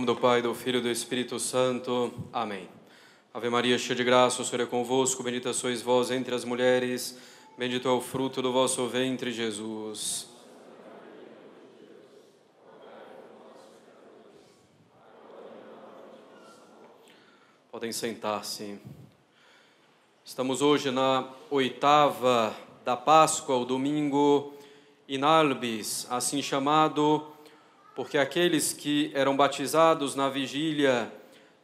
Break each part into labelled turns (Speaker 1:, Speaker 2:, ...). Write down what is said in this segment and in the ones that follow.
Speaker 1: nome do Pai, do Filho e do Espírito Santo. Amém. Ave Maria, cheia de graça, o Senhor é convosco, bendita sois vós entre as mulheres, bendito é o fruto do vosso ventre, Jesus. Podem sentar-se. Estamos hoje na oitava da Páscoa, o domingo Inalbis, assim chamado, porque aqueles que eram batizados na vigília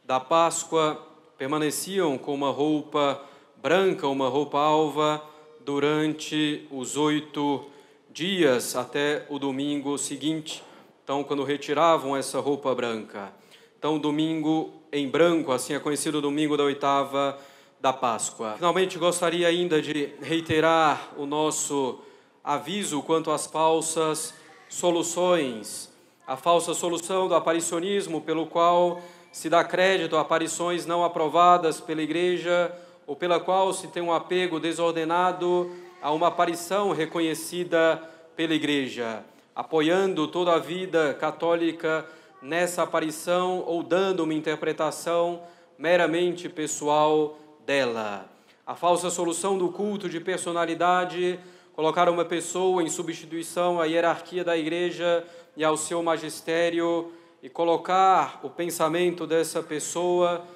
Speaker 1: da Páscoa permaneciam com uma roupa branca, uma roupa alva, durante os 8 dias até o domingo seguinte. Então, quando retiravam essa roupa branca. Então, domingo em branco, assim é conhecido o domingo da oitava da Páscoa. Finalmente, gostaria ainda de reiterar o nosso aviso quanto às falsas soluções. A falsa solução do aparicionismo, pelo qual se dá crédito a aparições não aprovadas pela Igreja, ou pela qual se tem um apego desordenado a uma aparição reconhecida pela Igreja, apoiando toda a vida católica nessa aparição ou dando uma interpretação meramente pessoal dela. A falsa solução do culto de personalidade, colocar uma pessoa em substituição à hierarquia da Igreja e ao seu magistério e colocar o pensamento dessa pessoa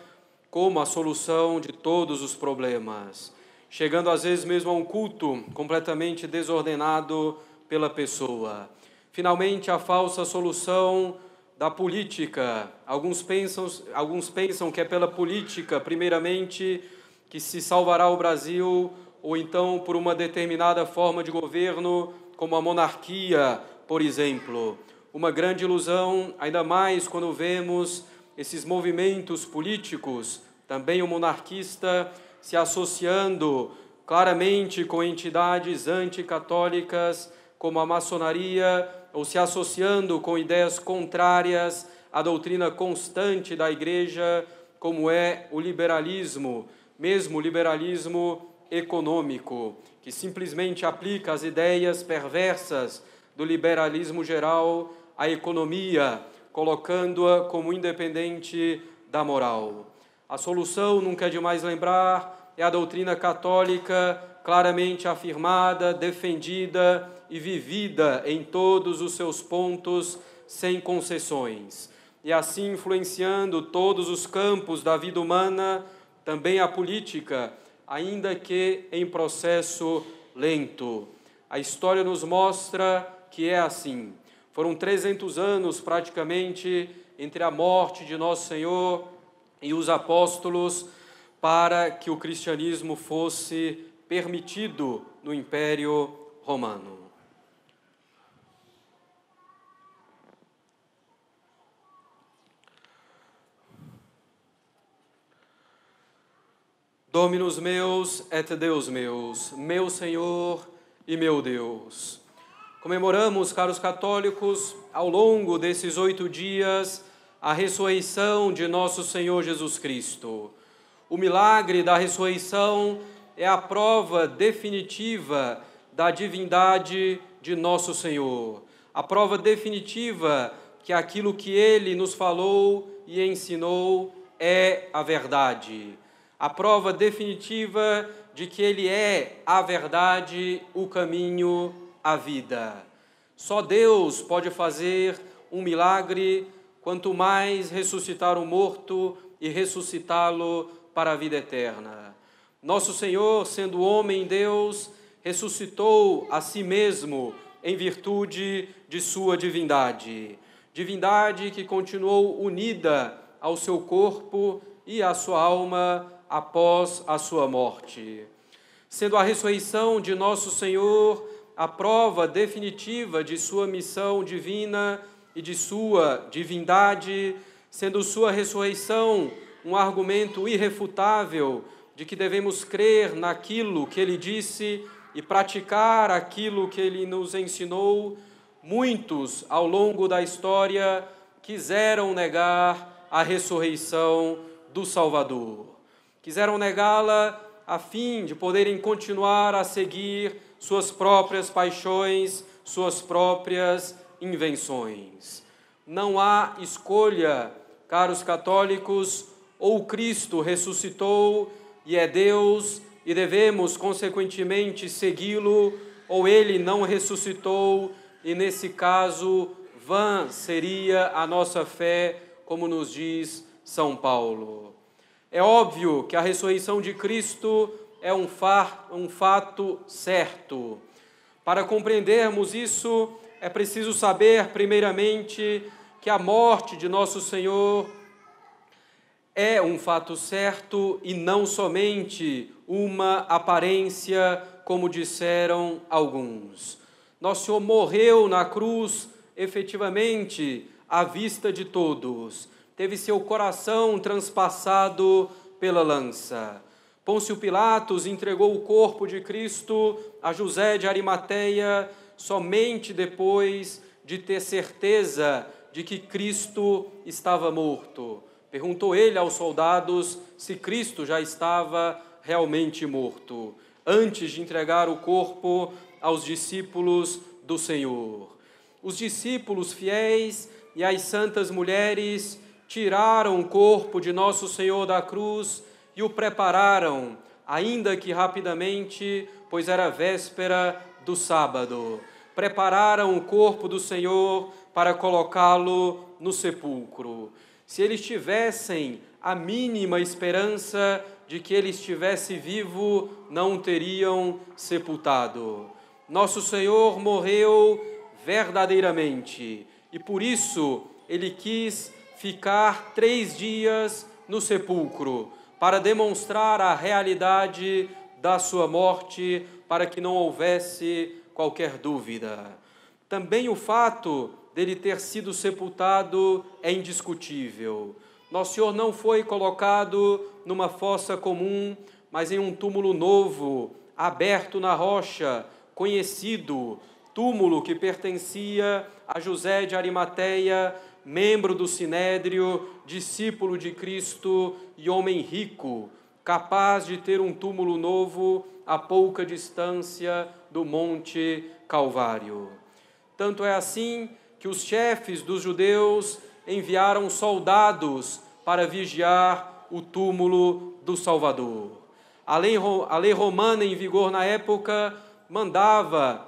Speaker 1: como a solução de todos os problemas, chegando às vezes mesmo a um culto completamente desordenado pela pessoa. Finalmente, a falsa solução da política. Alguns pensam que é pela política, primeiramente, que se salvará o Brasil, ou então por uma determinada forma de governo, como a monarquia, por exemplo. Uma grande ilusão, ainda mais quando vemos esses movimentos políticos, também o monarquista, se associando claramente com entidades anticatólicas, como a maçonaria, ou se associando com ideias contrárias à doutrina constante da Igreja, como é o liberalismo, mesmo o liberalismo econômico, que simplesmente aplica as ideias perversas do liberalismo geral à economia, colocando-a como independente da moral. A solução, nunca é demais lembrar, é a doutrina católica claramente afirmada, defendida e vivida em todos os seus pontos, sem concessões. E assim influenciando todos os campos da vida humana, também a política, ainda que em processo lento. A história nos mostra que é assim. Foram 300 anos, praticamente, entre a morte de Nosso Senhor e os apóstolos, para que o cristianismo fosse permitido no Império Romano. Dominus meus et Deus meus, meu Senhor e meu Deus. Comemoramos, caros católicos, ao longo desses 8 dias, a ressurreição de nosso Senhor Jesus Cristo. O milagre da ressurreição é a prova definitiva da divindade de nosso Senhor. A prova definitiva que aquilo que Ele nos falou e ensinou é a verdade. A prova definitiva de que Ele é a verdade, o caminho, a vida. Só Deus pode fazer um milagre, quanto mais ressuscitar o morto e ressuscitá-lo para a vida eterna. Nosso Senhor, sendo homem Deus, ressuscitou a si mesmo em virtude de sua divindade. Divindade que continuou unida ao seu corpo e à sua alma após a sua morte. Sendo a ressurreição de nosso Senhor a prova definitiva de sua missão divina e de sua divindade, sendo sua ressurreição um argumento irrefutável de que devemos crer naquilo que Ele disse e praticar aquilo que Ele nos ensinou, muitos, ao longo da história, quiseram negar a ressurreição do Salvador. Quiseram negá-la a fim de poderem continuar a seguir suas próprias paixões, suas próprias invenções. Não há escolha caros católicos, ou Cristo ressuscitou e é Deus e devemos, consequentemente, segui-lo, ou ele não ressuscitou e, nesse caso, vã seria a nossa fé, como nos diz São Paulo. É óbvio que a ressurreição de Cristo é um fato certo. Para compreendermos isso, é preciso saber, primeiramente, que a morte de nosso Senhor é um fato certo e não somente uma aparência, como disseram alguns. Nosso Senhor morreu na cruz, efetivamente, à vista de todos. Teve seu coração transpassado pela lança. Pôncio Pilatos entregou o corpo de Cristo a José de Arimateia somente depois de ter certeza de que Cristo estava morto. Perguntou ele aos soldados se Cristo já estava realmente morto, antes de entregar o corpo aos discípulos do Senhor. Os discípulos fiéis e as santas mulheres tiraram o corpo de nosso Senhor da cruz e o prepararam, ainda que rapidamente, pois era véspera do sábado. Prepararam o corpo do Senhor para colocá-lo no sepulcro. Se eles tivessem a mínima esperança de que ele estivesse vivo, não o teriam sepultado. Nosso Senhor morreu verdadeiramente e por isso ele quis ficar 3 dias no sepulcro para demonstrar a realidade da sua morte, para que não houvesse qualquer dúvida. Também o fato dele ter sido sepultado é indiscutível. Nosso Senhor não foi colocado numa fossa comum, mas em um túmulo novo, aberto na rocha, conhecido, túmulo que pertencia a José de Arimateia, membro do Sinédrio, discípulo de Cristo e homem rico, capaz de ter um túmulo novo a pouca distância do Monte Calvário. Tanto é assim que os chefes dos judeus enviaram soldados para vigiar o túmulo do Salvador. A lei romana em vigor na época mandava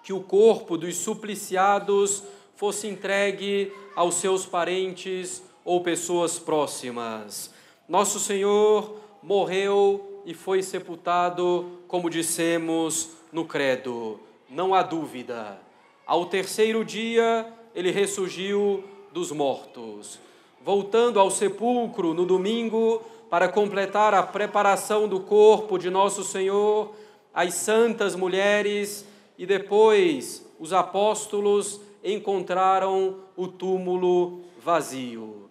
Speaker 1: que o corpo dos supliciados fosse entregue aos seus parentes ou pessoas próximas. Nosso Senhor morreu e foi sepultado, como dissemos no credo, não há dúvida. Ao 3º dia, ele ressurgiu dos mortos. Voltando ao sepulcro no domingo, para completar a preparação do corpo de nosso Senhor, as santas mulheres e depois os apóstolos encontraram o túmulo vazio.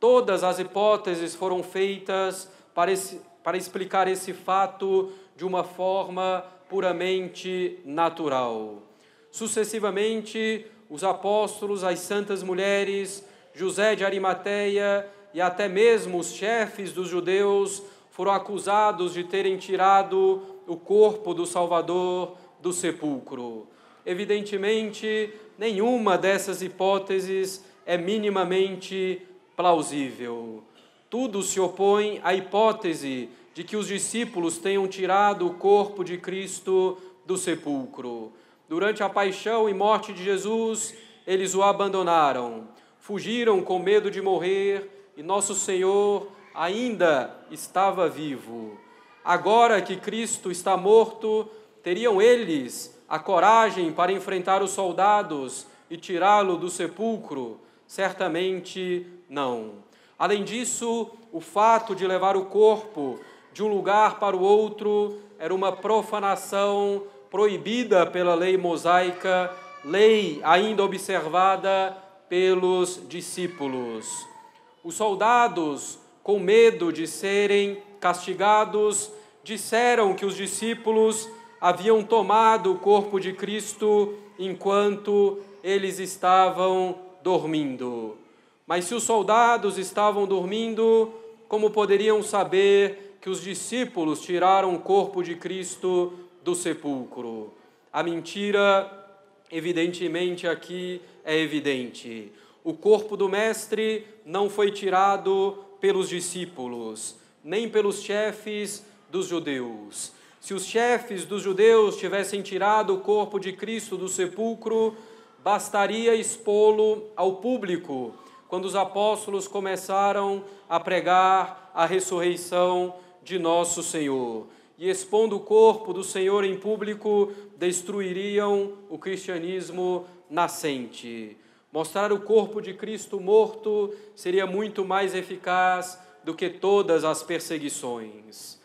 Speaker 1: Todas as hipóteses foram feitas para explicar esse fato de uma forma puramente natural. Sucessivamente, os apóstolos, as santas mulheres, José de Arimateia e até mesmo os chefes dos judeus foram acusados de terem tirado o corpo do Salvador do sepulcro. Evidentemente, nenhuma dessas hipóteses é minimamente plausível. Tudo se opõe à hipótese de que os discípulos tenham tirado o corpo de Cristo do sepulcro. Durante a paixão e morte de Jesus, eles o abandonaram, fugiram com medo de morrer e nosso Senhor ainda estava vivo. Agora que Cristo está morto, teriam eles a coragem para enfrentar os soldados e tirá-lo do sepulcro? Certamente não. Além disso, o fato de levar o corpo de um lugar para o outro era uma profanação proibida pela lei mosaica, lei ainda observada pelos discípulos. Os soldados, com medo de serem castigados, disseram que os discípulos haviam tomado o corpo de Cristo enquanto eles estavam dormindo. Mas se os soldados estavam dormindo, como poderiam saber que os discípulos tiraram o corpo de Cristo do sepulcro? A mentira, evidentemente, aqui é evidente. O corpo do Mestre não foi tirado pelos discípulos, nem pelos chefes dos judeus. Se os chefes dos judeus tivessem tirado o corpo de Cristo do sepulcro, bastaria expô-lo ao público, quando os apóstolos começaram a pregar a ressurreição de nosso Senhor. E expondo o corpo do Senhor em público, destruiriam o cristianismo nascente. Mostrar o corpo de Cristo morto seria muito mais eficaz do que todas as perseguições.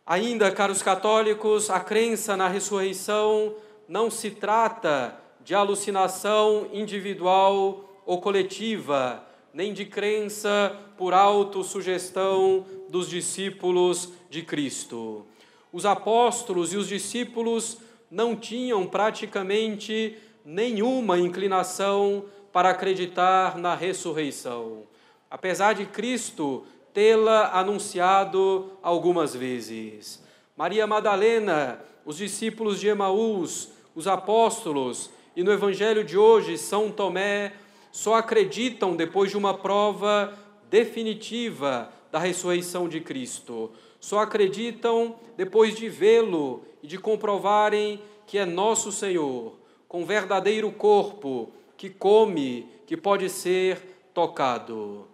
Speaker 1: Ainda, caros católicos, a crença na ressurreição não se trata de alucinação individual ou coletiva, nem de crença por autossugestão dos discípulos de Cristo. Os apóstolos e os discípulos não tinham praticamente nenhuma inclinação para acreditar na ressurreição, apesar de Cristo tê-la anunciado algumas vezes. Maria Madalena, os discípulos de Emaús, os apóstolos e no Evangelho de hoje, São Tomé, só acreditam depois de uma prova definitiva da ressurreição de Cristo. Só acreditam depois de vê-lo e de comprovarem que é nosso Senhor, com verdadeiro corpo, que come, que pode ser tocado.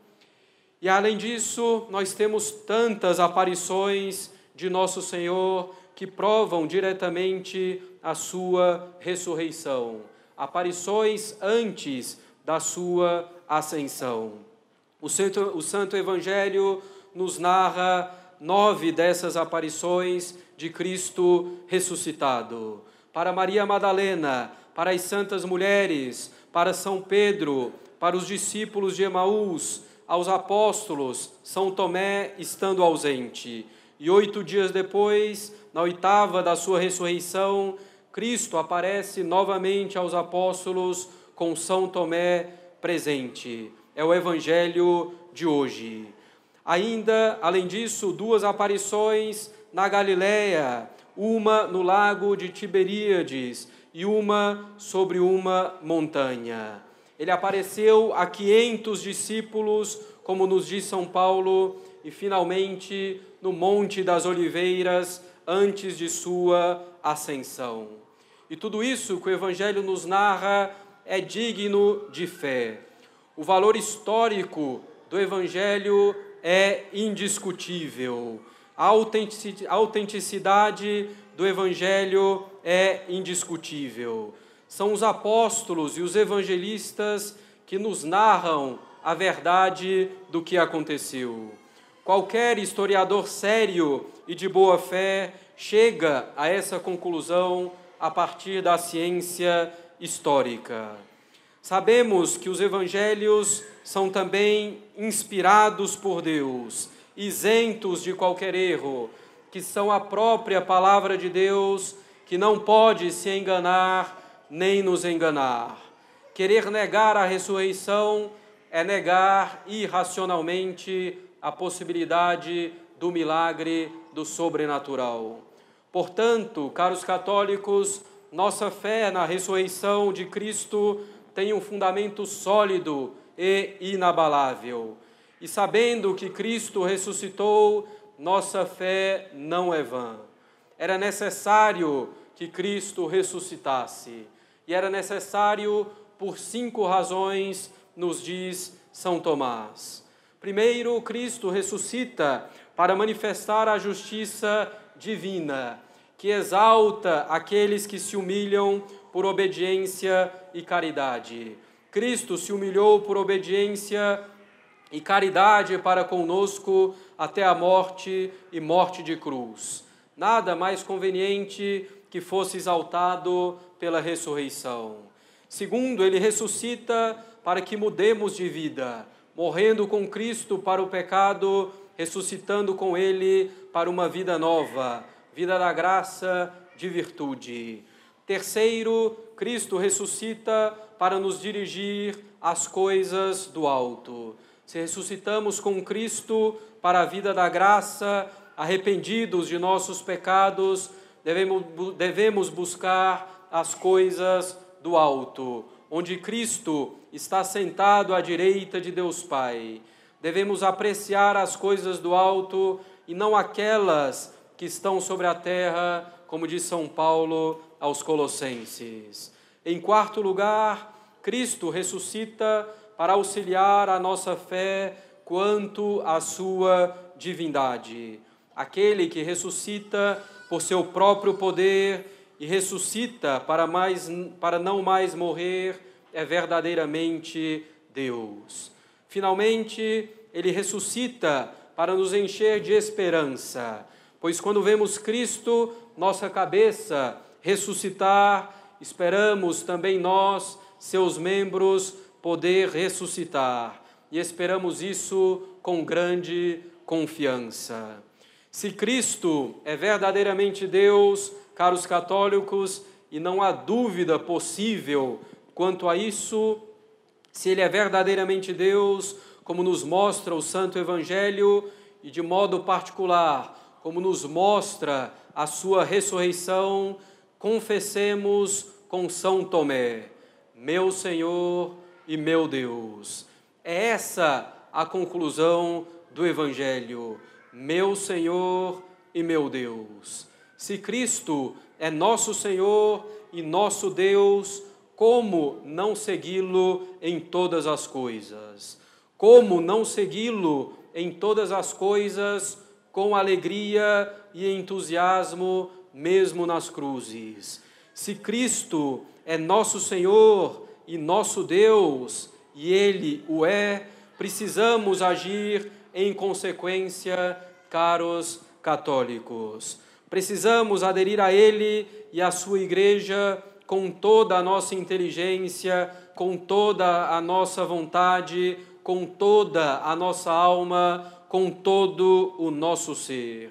Speaker 1: E além disso, nós temos tantas aparições de nosso Senhor que provam diretamente a sua ressurreição. Aparições antes da sua ascensão. O Santo Evangelho nos narra 9 dessas aparições de Cristo ressuscitado. Para Maria Madalena, para as santas mulheres, para São Pedro, para os discípulos de Emaús, aos apóstolos, São Tomé estando ausente. E 8 dias depois, na oitava da sua ressurreição, Cristo aparece novamente aos apóstolos com São Tomé presente. É o Evangelho de hoje. Ainda, além disso, 2 aparições na Galileia, uma no lago de Tiberíades e uma sobre uma montanha. Ele apareceu a 500 discípulos, como nos diz São Paulo, e finalmente no Monte das Oliveiras, antes de sua ascensão. E tudo isso que o Evangelho nos narra é digno de fé. O valor histórico do Evangelho é indiscutível. A autenticidade do Evangelho é indiscutível. São os apóstolos e os evangelistas que nos narram a verdade do que aconteceu. Qualquer historiador sério e de boa fé chega a essa conclusão a partir da ciência histórica. Sabemos que os evangelhos são também inspirados por Deus, isentos de qualquer erro, que são a própria palavra de Deus, que não pode se enganar nem nos enganar. Querer negar a ressurreição é negar irracionalmente a possibilidade do milagre do sobrenatural. Portanto, caros católicos, nossa fé na ressurreição de Cristo tem um fundamento sólido e inabalável. E sabendo que Cristo ressuscitou, nossa fé não é vã. Era necessário que Cristo ressuscitasse. E era necessário por 5 razões, nos diz São Tomás. Primeiro, Cristo ressuscita para manifestar a justiça divina, que exalta aqueles que se humilham por obediência e caridade. Cristo se humilhou por obediência e caridade para conosco até a morte e morte de cruz. Nada mais conveniente que fosse exaltado pela ressurreição. Segundo, ele ressuscita para que mudemos de vida, morrendo com Cristo para o pecado, ressuscitando com ele para uma vida nova, vida da graça, de virtude. Terceiro, Cristo ressuscita para nos dirigir às coisas do alto. Se ressuscitamos com Cristo para a vida da graça, arrependidos de nossos pecados, devemos buscar as coisas do alto, onde Cristo está sentado à direita de Deus Pai. Devemos apreciar as coisas do alto e não aquelas que estão sobre a terra, como diz São Paulo aos Colossenses. Em quarto lugar, Cristo ressuscita para auxiliar a nossa fé quanto à sua divindade. Aquele que ressuscita por seu próprio poder e ressuscita para não mais morrer é verdadeiramente Deus. Finalmente, ele ressuscita para nos encher de esperança, pois quando vemos Cristo, nossa cabeça, ressuscitar, esperamos também nós, seus membros, poder ressuscitar. E esperamos isso com grande confiança. Se Cristo é verdadeiramente Deus, caros católicos, e não há dúvida possível quanto a isso, se Ele é verdadeiramente Deus, como nos mostra o Santo Evangelho, e de modo particular, como nos mostra a sua ressurreição, confessemos com São Tomé: meu Senhor e meu Deus. É essa a conclusão do Evangelho: meu Senhor e meu Deus. Se Cristo é nosso Senhor e nosso Deus, como não segui-lo em todas as coisas? Como não segui-lo em todas as coisas com alegria e entusiasmo, mesmo nas cruzes? Se Cristo é nosso Senhor e nosso Deus, e Ele o é, precisamos agir em consequência, caros católicos. Precisamos aderir a Ele e à sua Igreja com toda a nossa inteligência, com toda a nossa vontade, com toda a nossa alma, com todo o nosso ser.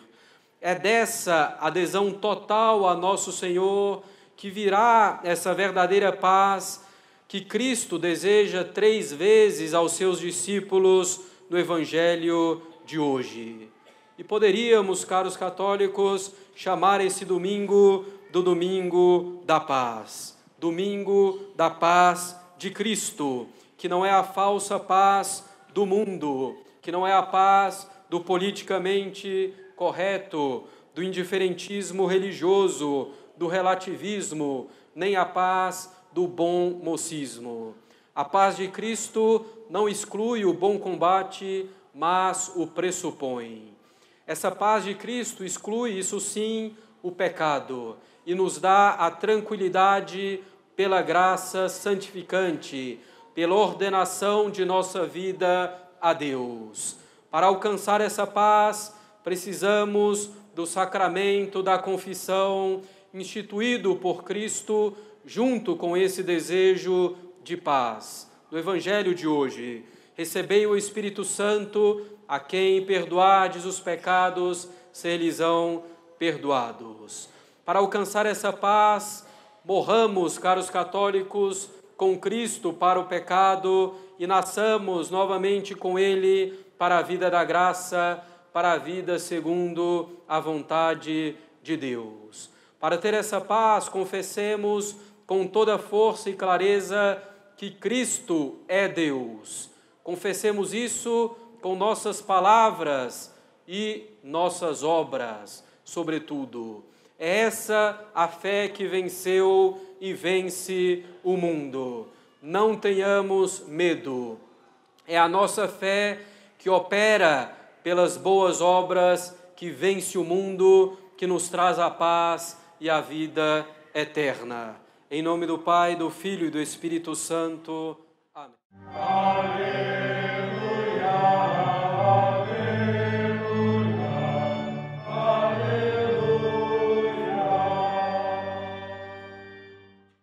Speaker 1: É dessa adesão total a nosso Senhor que virá essa verdadeira paz que Cristo deseja 3 vezes aos seus discípulos no Evangelho de hoje. E poderíamos, caros católicos, chamar esse domingo do Domingo da Paz. Domingo da Paz de Cristo, que não é a falsa paz do mundo, que não é a paz do politicamente correto, do indiferentismo religioso, do relativismo, nem a paz do bom mocismo. A paz de Cristo não exclui o bom combate, mas o pressupõe. Essa paz de Cristo exclui, isso sim, o pecado e nos dá a tranquilidade pela graça santificante, pela ordenação de nossa vida a Deus. Para alcançar essa paz, precisamos do sacramento da confissão instituído por Cristo junto com esse desejo de paz. No Evangelho de hoje, recebei o Espírito Santo, a quem perdoardes os pecados, ser-lhes-ão perdoados. Para alcançar essa paz, morramos, caros católicos, com Cristo para o pecado e nasçamos novamente com Ele para a vida da graça, para a vida segundo a vontade de Deus. Para ter essa paz, confessemos com toda força e clareza que Cristo é Deus. Confessemos isso com nossas palavras e nossas obras, sobretudo. É essa a fé que venceu e vence o mundo. Não tenhamos medo. É a nossa fé que opera pelas boas obras, que vence o mundo, que nos traz a paz e a vida eterna. Em nome do Pai, do Filho e do Espírito Santo. Amém. Aleluia.